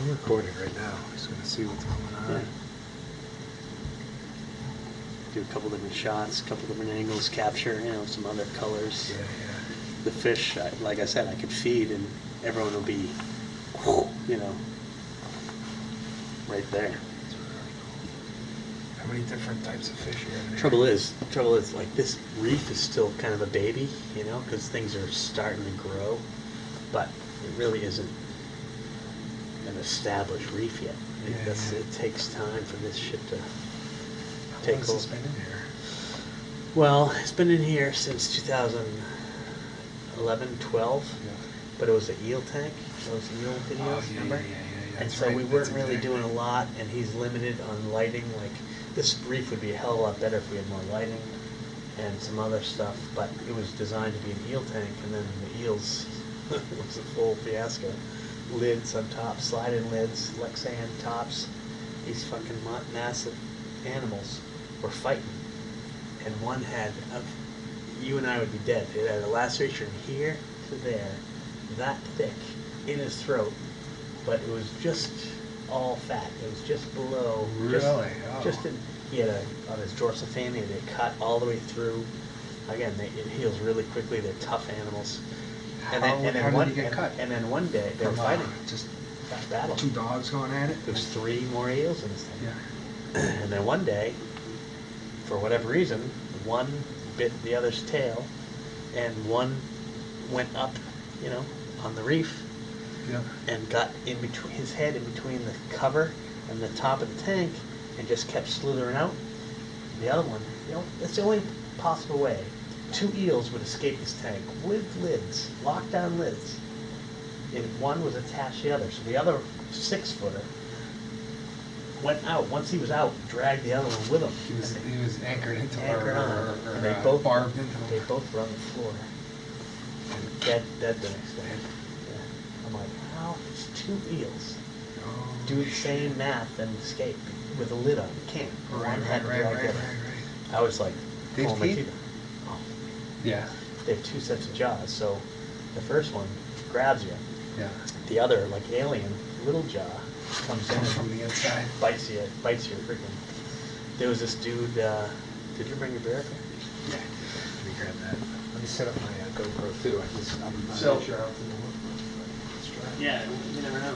I'm recording right now. Just gonna see what's going on. Yeah. Do a couple different shots, a couple different angles, capture, some other colors. Yeah, The fish, like I said, I could feed and everyone will be, right there. How many different types of fish are in there? Trouble is, like this reef is still kind of a baby, because things are starting to grow, but it really isn't an established reef yet. It takes time for this shit to take How long has hold. this been in here? Well, it's been in here since 2011, 12, but it was an eel tank, those eel videos, remember? And That's so right. we weren't That's really exactly doing a lot, and he's limited on lighting. Like, this reef would be a hell of a lot better if we had more lighting and some other stuff, but it was designed to be an eel tank, and then the eels was a full fiasco. Lids on top, slide-in lids, Lexan tops. These fucking massive animals were fighting, and one had, you and I would be dead. It had a laceration here to there, that thick, in his throat, but it was just all fat. It was just below. He had on his dorsal fin, he had a cut all the way through. Again, it heals really quickly. They're tough animals. How did he get cut? And then one day they were fighting. Just battle. two dogs going at it? There was 3 more eels in this thing. Yeah. And then one day, for whatever reason, one bit the other's tail, and one went up, on the reef, and got in between his head in between the cover and the top of the tank, and just kept slithering out. The other one, that's the only possible way 2 eels would escape this tank with lids, lockdown lids. And one was attached to the other, so the other 6-footer went out. Once he was out, dragged the other one with him. He was anchored into Anchored on, or and they both barbed into They him. both were on the floor, and dead the next day. Yeah. I'm like, how does 2 eels do the same math and escape with a lid on? You can't. One had to drag the other. I was like, They pulling my feed? teeth. Oh. Yeah. They have 2 sets of jaws, so the first one grabs you. Yeah. The other, like alien, little jaw, comes in From and the inside. bites you freaking. There was this dude, did you bring your bear? Yeah. Let me grab that. Let me set up my GoPro too. I'm not So- sure how to look. Let's try. Yeah, you never know.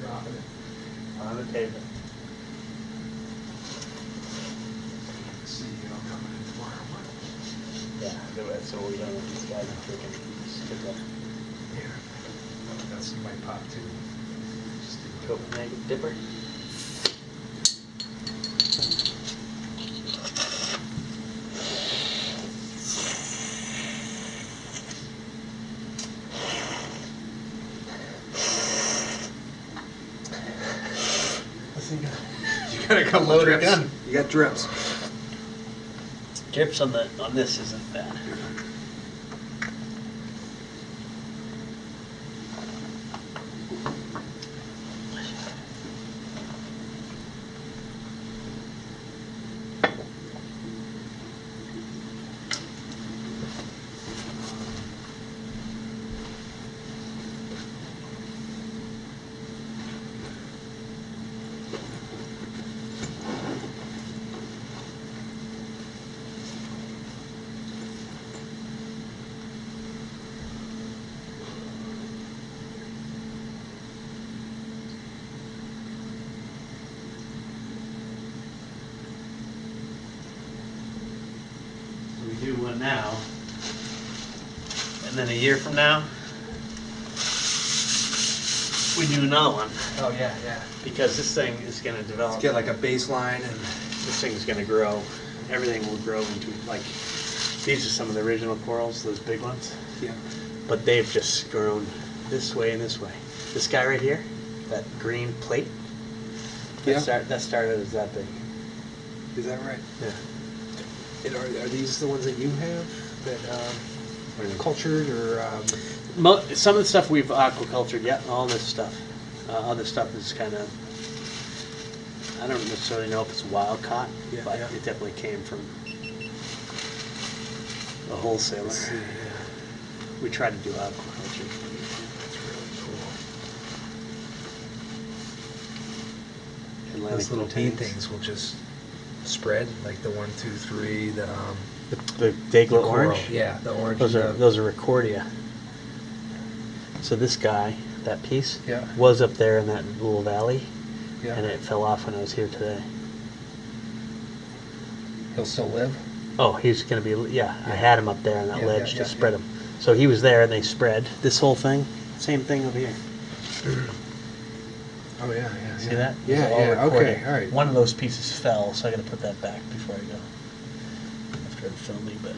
Dropping it. On the table. See you coming in tomorrow. Yeah, that's what we done with these guys. Freaking stick up Yeah. That's my pop too. Just do it. Copenhagen dipper. You got a couple Load a drips. gun. You got drips. Drips on this isn't bad. We do one now, and then a year from now, we do another one, Oh yeah, yeah. because this thing is going to develop. Let's get like a baseline and This thing's going to grow. Everything will grow into, like, these are some of the original corals, those big ones, yeah. but they've just grown this way and this way. This guy right here, that green plate, Yeah. that started as that big. Is that right? Yeah. And are these the ones that you have that are cultured or? Some of the stuff we've aquacultured, yeah, all this stuff. Other stuff is kind of, I don't necessarily know if it's wild caught, Yeah, but yeah. it definitely came from a wholesaler. Let's see, yeah. We try to do aquaculture. That's really cool. Atlantic Those little blue bee tanks. things will just spread, like the 1, 2, 3, the The Dayglow coral. orange? Yeah, the orange. Those and are Recordia. So this guy, that piece, Yeah. was up there in that little valley, yeah. and it fell off when I was here today. He'll still live. Oh, he's going to be, yeah, I had him up there on that Yeah, ledge yeah, to yeah, spread yeah. him. So he was there and they spread. This whole thing, same thing over here. Oh yeah, yeah. See yeah. that? Yeah, It's all yeah. recorded. Okay, all right. One of those pieces fell, so I got to put that back before I go. After I'm filming, but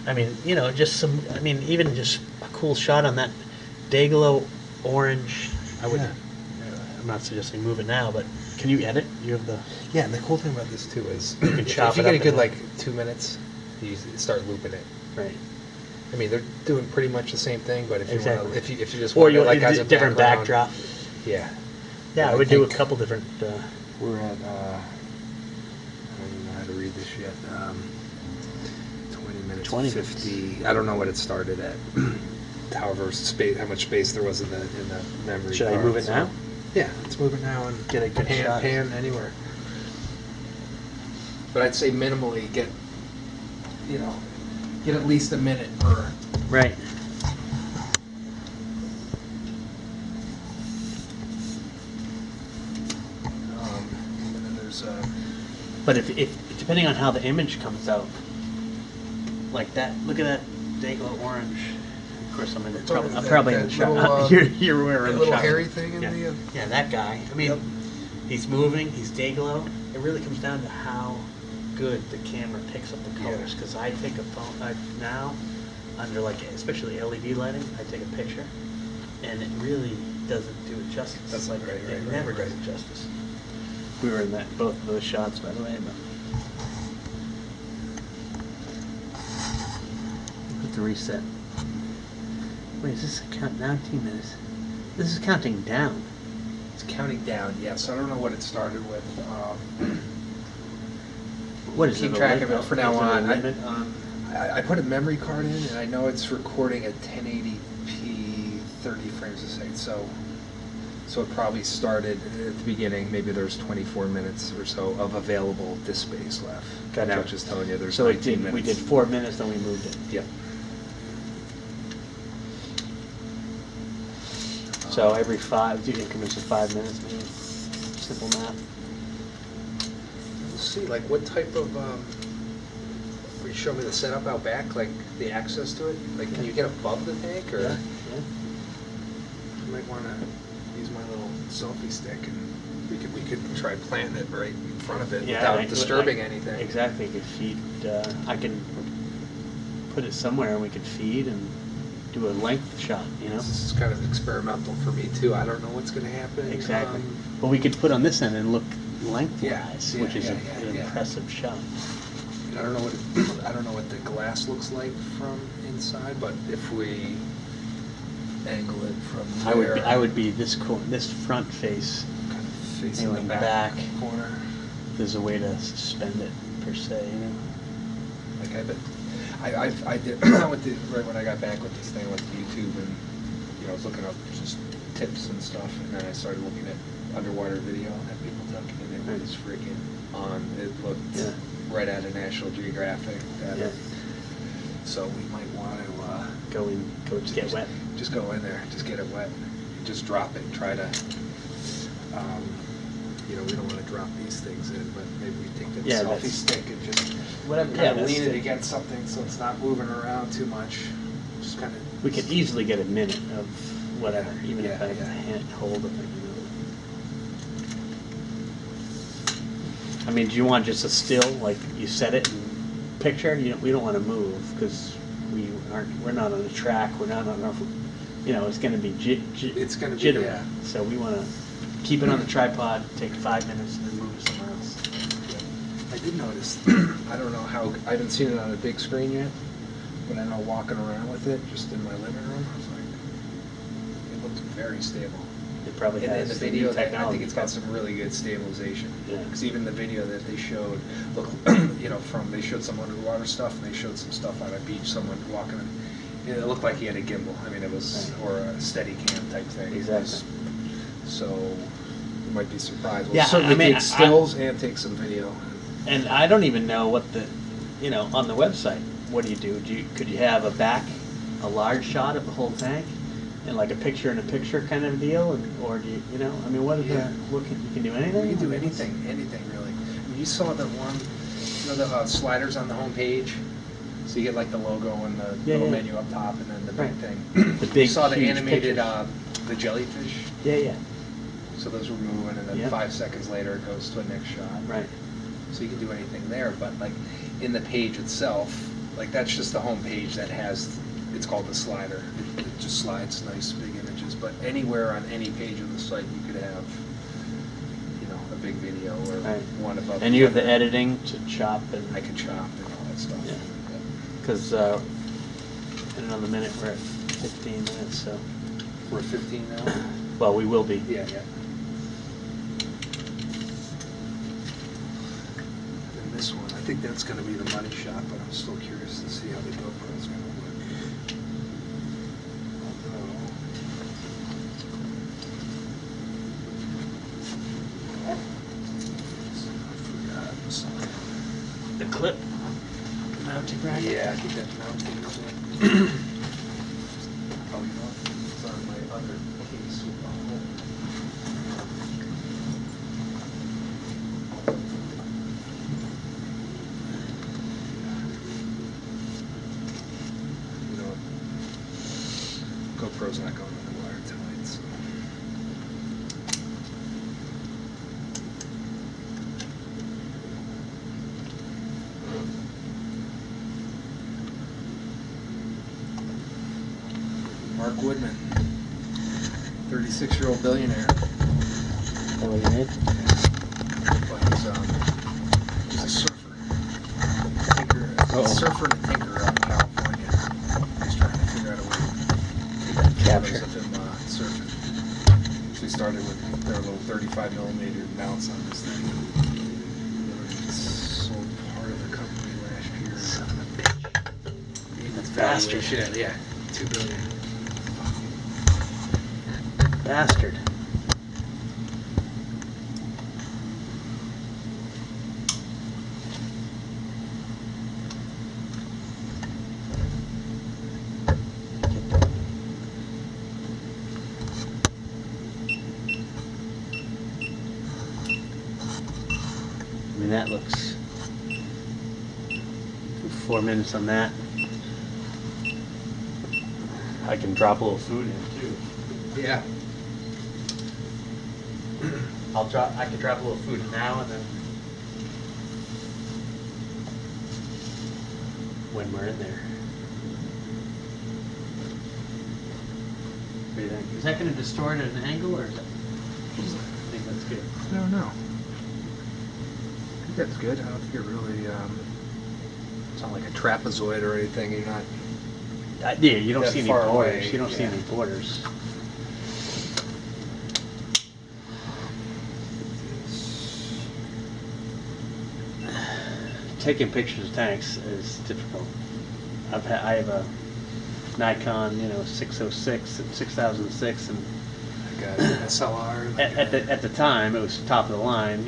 I mean, you know, just some. I mean, even just a cool shot on that Dayglow orange. I would. Yeah. I'm not suggesting move it now, but can you edit? You have the. Yeah, and the cool thing about this too is You can chop if you it get a up good and- like 2 minutes, you start looping it. Right. I mean, they're doing pretty much the same thing, but if you Exactly. want to, if you just Or want you it like as a different background, backdrop. Yeah. Yeah, And I I would do a think- couple different. We're at, I don't even know how to read this yet. 20 minutes, 20 50. I don't know what it started at. However, space, how much space there was in the memory Should I card, move it so- now? Yeah, let's move it now and Get a good shot. pan anywhere. But I'd say minimally get at least a minute per. Right. And then there's But if depending on how the image comes out, like that, look at that Dayglow orange. Of course, I'm in the trouble. I'm that- probably in that the shot. little, You're wearing that the little shot. hairy thing in Yeah. the. Yeah, that guy. I mean, Yep. he's moving. He's Dayglow. It really comes down to how good the camera picks up the Yeah. colors. Because I take a phone now under like especially LED lighting. I take a picture, and it really doesn't do it justice. Doesn't, like right, it right, never right, does right. it justice. We were in that both of those shots, by the way. But put the reset. Wait, is this a count 19 minutes? This is counting down. It's counting down. Yes, I don't know what it started with. What is Keep it? a track of limit? it from now Is it a on. limit on? I put a memory card in, and I know it's recording at 1080p, 30 frames a second. So it probably started at the beginning. Maybe there's 24 minutes or so of available disk space left. Gotcha. Now it's just telling you there's So it 19 did, minutes. we did 4 minutes, then we moved it. Yep. So every 5 increments of 5 minutes, maybe. Simple math. We'll see, like what type of, will you show me the setup out back, like the access to it? Like, can you get above the tank, or? Yeah. You might want to use my little selfie stick, and we could try planting it right in front of it Yeah, without disturbing anything. Exactly. You could feed. I can put it somewhere, and we could feed and do a length shot. You know. This is kind of experimental for me too. I don't know what's going to happen. Exactly. But we could put on this end and look lengthwise, Yeah, which is yeah, an yeah. impressive shot. I don't know I don't know what the glass looks like from inside, but if we angle it from there, I would be this this front face. kind of facing the Angled back back. corner. There's a way to suspend it per se. You know. Like I did right when I got back with this thing, I went to YouTube and I was looking up just tips and stuff, and then I started looking at underwater video that people took, and it was freaking on. It looked right out of National Geographic. Yeah. So we might want to Go just get wet. Just go in there, just get it wet, just drop it. Try to. We don't want to drop these things in, but maybe we take the selfie that's- stick and just Whatever. kind of that's lean it the- against something so it's not moving around too much. Just kind of. We could easily get a minute of whatever, Yeah, even if yeah, I have to yeah. hand hold of it. I mean, do you want just a still, like you set it and picture? We don't want to move because we're not on a track. We're not on a, it's going to be It's going to be, jittery. yeah. So we want to keep it on the tripod, take 5 minutes, and then move it somewhere else. I did notice, I don't know how, I haven't seen it on a big screen yet, but I know walking around with it just in my living room, I was like, it looked very stable. It probably And in has the some video, new I technology. think it's got some really good stabilization. Yeah. Because even the video that they showed, look, they showed some underwater stuff, and they showed some stuff on a beach, someone walking, it looked like he had a gimbal. I mean, it was, Right. or a steady cam type thing. Exactly. So, you might be surprised. We'll Yeah, certainly I mean, take stills and take some video. And I don't even know what on the website, what do? Could you have a large shot of the whole tank? And like a picture in a picture kind of deal? Or do you, I mean, what is Yeah. you can do anything? You can do anything really. I mean, you saw the one, the sliders on the home page? So you get like the logo and the little menu up top, and then the big Right. thing. The big, You saw the huge animated, pictures. the jellyfish? Yeah. So those were moving, and then Yep. 5 seconds later it goes to a next shot. Right. So you can do anything there, but like in the page itself, like that's just the home page that has, it's called the slider. It just slides nice big images, but anywhere on any page of the site you could have, a big video or Right. one above. And you have the editing to chop and. I can chop and all that stuff. Yeah. Because in another minute we're at 15 minutes, so. We're at 15 now? Well, we will be. Yeah. And this one, I think that's going to be the money shot, but I'm still curious to see how the GoPro is going to work. The clip. Mounting bracket. Yeah, I think that's mounting clip. Oh, it's on my other case with the whole. GoPro's not going underwater tonight, so. Mark Woodman, 36-year-old billionaire. What you made? But he's a surfer. Uh-oh. A surfer and a tinker out in California. He's trying to figure out a way to take Capture. photos of him surfing. So he started with their little 35mm mounts on this thing. He sold part of the company last year. Son of a bitch. That's bastard. Shit, yeah. $2 billion. Bastard. I mean, that looks 4 minutes on that. I can drop a little food in too. Yeah. I can drop a little food in now and then when we're in there. What do you think? Is that going to distort at an angle or is that? I think that's good. I don't know. I think that's good. I don't think it really, it's not like a trapezoid or anything. You're not. Yeah, you don't That see any far borders. away, You don't see yeah. any borders. Taking pictures of tanks is difficult. I have a Nikon, 606 and 6006, and Like a SLR. Like at the time it was top of the line,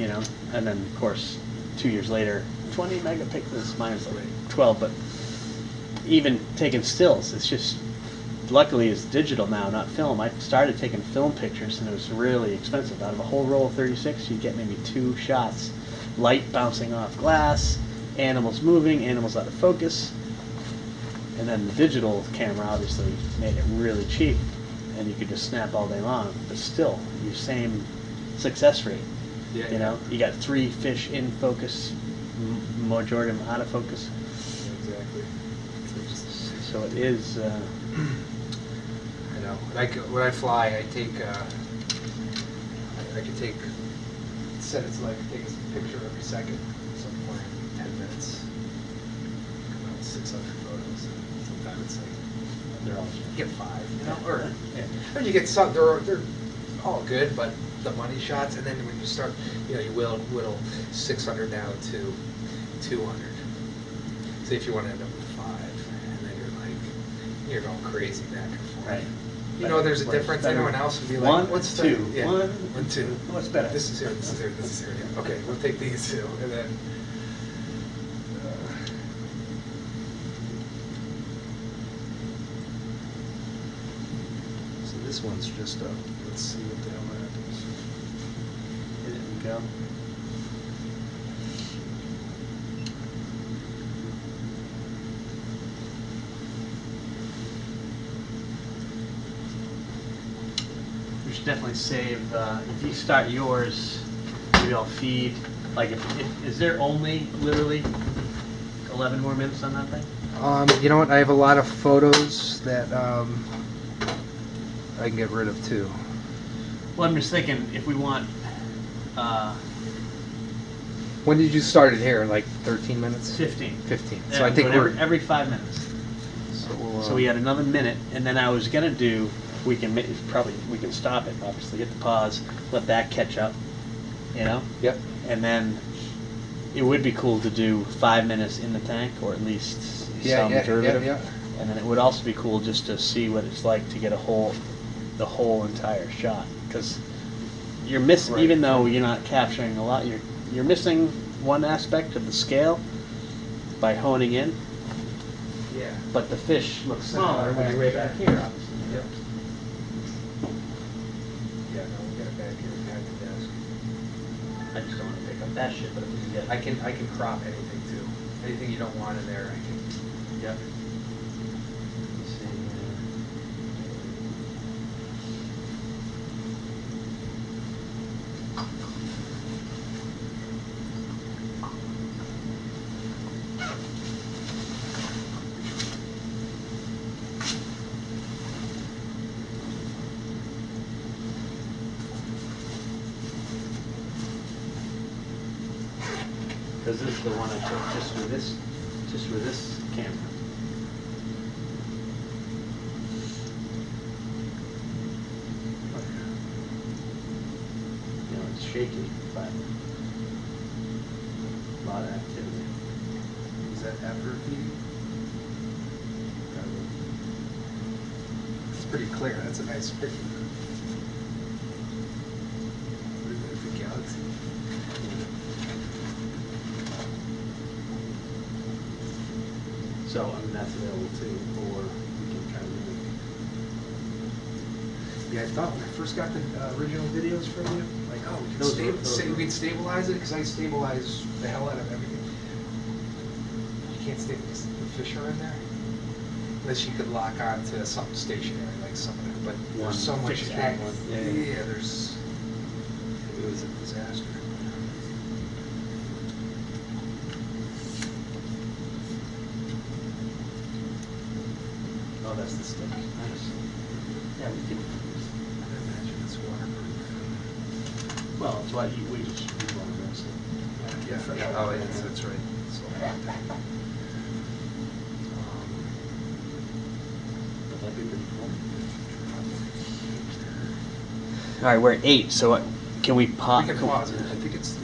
and then of course 2 years later, 20 megapixels, minus like 12. But even taking stills, it's just luckily it's digital now, not film. I started taking film pictures, and it was really expensive. Out of a whole roll of 36, you get maybe 2 shots, light bouncing off glass, animals moving, animals out of focus. And then the digital camera obviously made it really cheap, and you could just snap all day long, but still, your same success rate. Yeah, You got 3 fish in focus, majority of them out of focus. Yeah, exactly. So it is. I know. When I fly, I take. I can take. Set it to like take a picture every second. So I'm flying 10 minutes. Come out with 600 photos. Sometimes it's like They're all. you get 5, or Yeah. or you get some. They're all good, but the money shots, and then when you start, you know, you whittle 600 down to 200. Say if you want to end up with 5, and then you're going crazy back and forth. Right. You know, there's a difference. Anyone else would be like, One, what's two. the, yeah, 1, 2. What's better? This is here, this is here, this is here. Yeah. Okay, we'll take these 2, and then. So this one's just a. Let's see what the hell happens. Hit it and go. You should definitely save, if you start yours, maybe I'll feed, like, is there only literally 11 more minutes on that thing? You know what? I have a lot of photos that I can get rid of too. Well, I'm just thinking, if we want, When did you start it here? Like 13 minutes? 15. 15. Yeah, So I think do it we're. every 5 minutes. So we had another minute, and then I was gonna do, we can stop it, obviously, hit the pause, let that catch up, you know? Yep. And then it would be cool to do 5 minutes in the tank, or at least some derivative. Yeah. And then it would also be cool just to see what it's like to get the whole entire shot, because you're missing, Right. even though you're not capturing a lot, you're missing one aspect of the scale by honing in. Yeah. But the fish looks smaller when you're way back here, obviously. Yep. Yeah, no, we'll get it back here behind the desk. I just don't want to pick up that shit, but if we can get. I can crop anything too. Anything you don't want in there, I can. Yep. Let's see. Because this is the one I took just with this camera. You know, it's shaky, but a lot of activity. Is that after feeding? It's pretty clear. That's a nice picture. What is it, the galaxy? So, I mean, that's available too, or we can try to mimic. Yeah, I thought when I first got the original videos from you, like, oh, we can stabilize it, because I stabilize the hell out of everything. You can't stabilize the fish are in there, unless you could lock on to something stationary, like something. But there's so much. Fixed tag one. Yeah, there's. It was a disaster. Oh, that's the stick. Nice. Yeah, we could. I can imagine it's waterproof. Well, it's why we just want to rinse it. Yeah. Oh, yeah, that's right. So, But that'd be pretty cool. all All right, we're at 8. So can we pause? we can pause it. I think it's